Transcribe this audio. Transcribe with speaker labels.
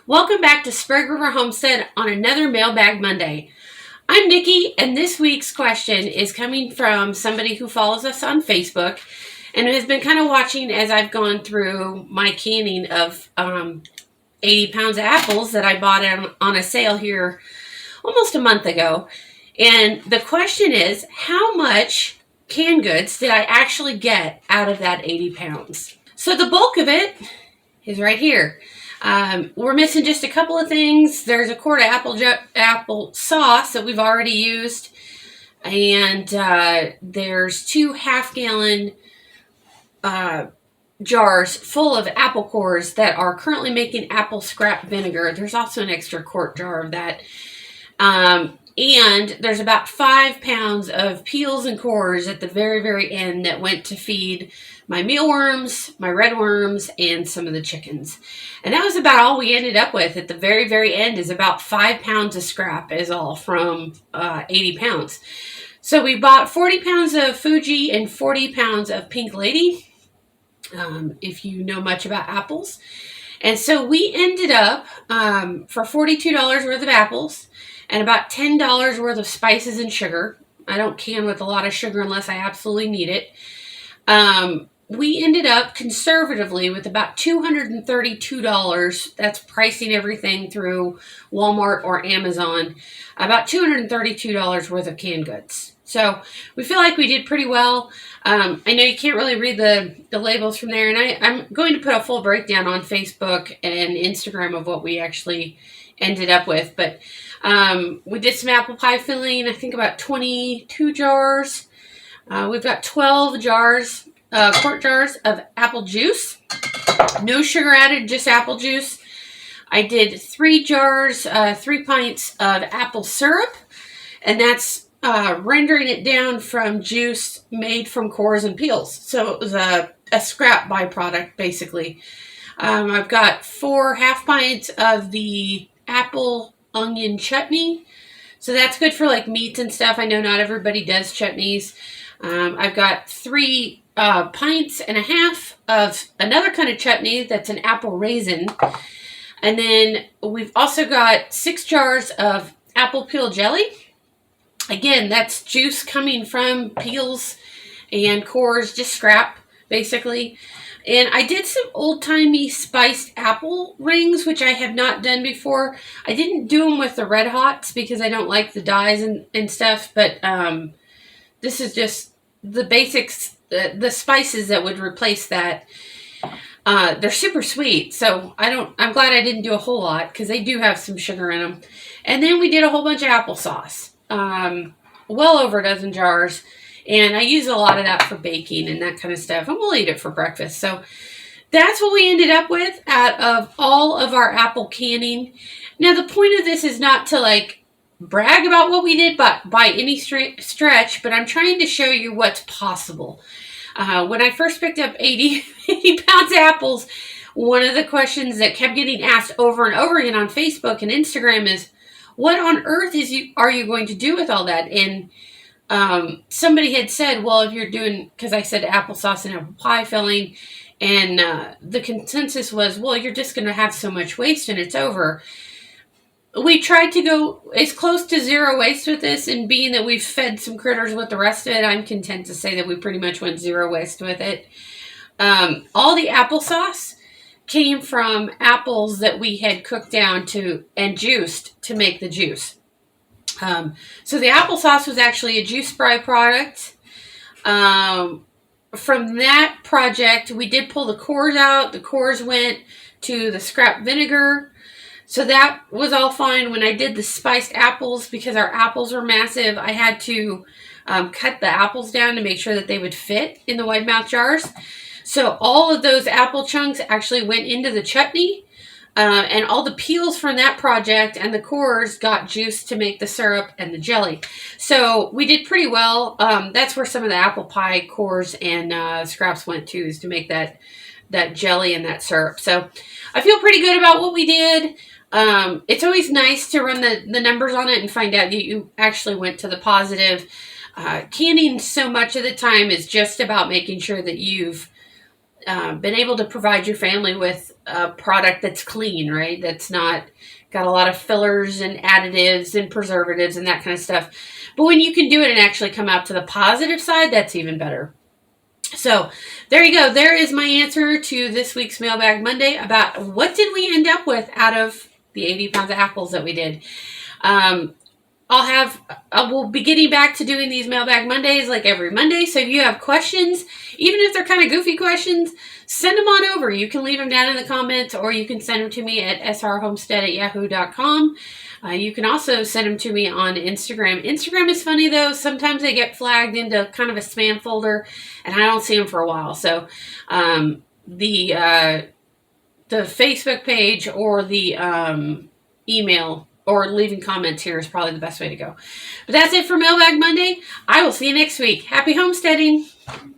Speaker 1: Welcome back to Spring River Homestead on another Mailbag Monday. I'm Nikki, and this week's question is coming from somebody who follows us on Facebook and has been kind of watching as I've gone through my canning of 80 pounds of apples that I bought on a sale here almost a month ago. And the question is, how much canned goods did I actually get out of that 80 pounds? So the bulk of it is right here. We're missing just a couple of things. There's a quart of apple sauce that we've already used. And there's 2 half-gallon jars full of apple cores that are currently making apple scrap vinegar. There's also an extra quart jar of that. And there's about 5 pounds of peels and cores at the very, very end that went to feed my mealworms, my redworms, and some of the chickens. And that was about all we ended up with at the very, very end, is about 5 pounds of scrap is all from 80 pounds. So we bought 40 pounds of Fuji and 40 pounds of Pink Lady, if you know much about apples. And so we ended up for $42 worth of apples and about $10 worth of spices and sugar. I don't can with a lot of sugar unless I absolutely need it. We ended up conservatively with about $232. That's pricing everything through Walmart or Amazon. About $232 worth of canned goods. So we feel like we did pretty well. I know you can't really read the labels from there, and I'm going to put a full breakdown on Facebook and Instagram of what we actually ended up with. But we did some apple pie filling, I think about 22 jars. We've got 12 jars, quart jars of apple juice. No sugar added, just apple juice. I did 3 jars, 3 pints of apple syrup, and that's rendering it down from juice made from cores and peels. So it was a scrap byproduct, basically. I've got 4 half pints of the apple onion chutney. So that's good for like meats and stuff. I know not everybody does chutneys. I've got 3 pints and a half of another kind of chutney that's an apple raisin. And then we've also got 6 jars of apple peel jelly. Again, that's juice coming from peels and cores, just scrap, basically. And I did some old-timey spiced apple rings, which I have not done before. I didn't do them with the Red Hots because I don't like the dyes and stuff, but this is just the basics, the spices that would replace that. They're super sweet, so I'm glad I didn't do a whole lot because they do have some sugar in them. And then we did a whole bunch of applesauce. Well over a dozen jars, and I use a lot of that for baking and that kind of stuff, and we'll eat it for breakfast. So that's what we ended up with out of all of our apple canning. Now, the point of this is not to like brag about what we did but by any stretch, but I'm trying to show you what's possible. When I first picked up 80 pounds of apples, one of the questions that kept getting asked over and over again on Facebook and Instagram is, what on earth are you going to do with all that? And somebody had said, well, if you're doing, because I said applesauce and apple pie filling, and the consensus was, well, you're just going to have so much waste and it's over. We tried to go as close to zero waste with this, and being that we've fed some critters with the rest of it, I'm content to say that we pretty much went zero waste with it. All the applesauce came from apples that we had cooked down and juiced to make the juice. So the applesauce was actually a juice byproduct. From that project, we did pull the cores out. The cores went to the scrap vinegar. So that was all fine. When I did the spiced apples, because our apples were massive, I had to cut the apples down to make sure that they would fit in the wide mouth jars. So all of those apple chunks actually went into the chutney, and all the peels from that project and the cores got juice to make the syrup and the jelly. So we did pretty well. That's where some of the apple pie cores and scraps went to, is to make that jelly and that syrup. So I feel pretty good about what we did. It's always nice to run the numbers on it and find out you actually went to the positive. Canning so much of the time is just about making sure that you've been able to provide your family with a product that's clean, right? That's not got a lot of fillers and additives and preservatives and that kind of stuff. But when you can do it and actually come out to the positive side, that's even better. So there you go. There is my answer to this week's Mailbag Monday about what did we end up with out of the 80 pounds of apples that we did. We'll be getting back to doing these Mailbag Mondays like every Monday. So if you have questions, even if they're kind of goofy questions, send them on over. You can leave them down in the comments, or you can send them to me at srhomestead@yahoo.com. You can also send them to me on Instagram. Instagram is funny though. Sometimes they get flagged into kind of a spam folder, and I don't see them for a while. So the Facebook page or the email or leaving comments here is probably the best way to go. But that's it for Mailbag Monday. I will see you next week. Happy homesteading.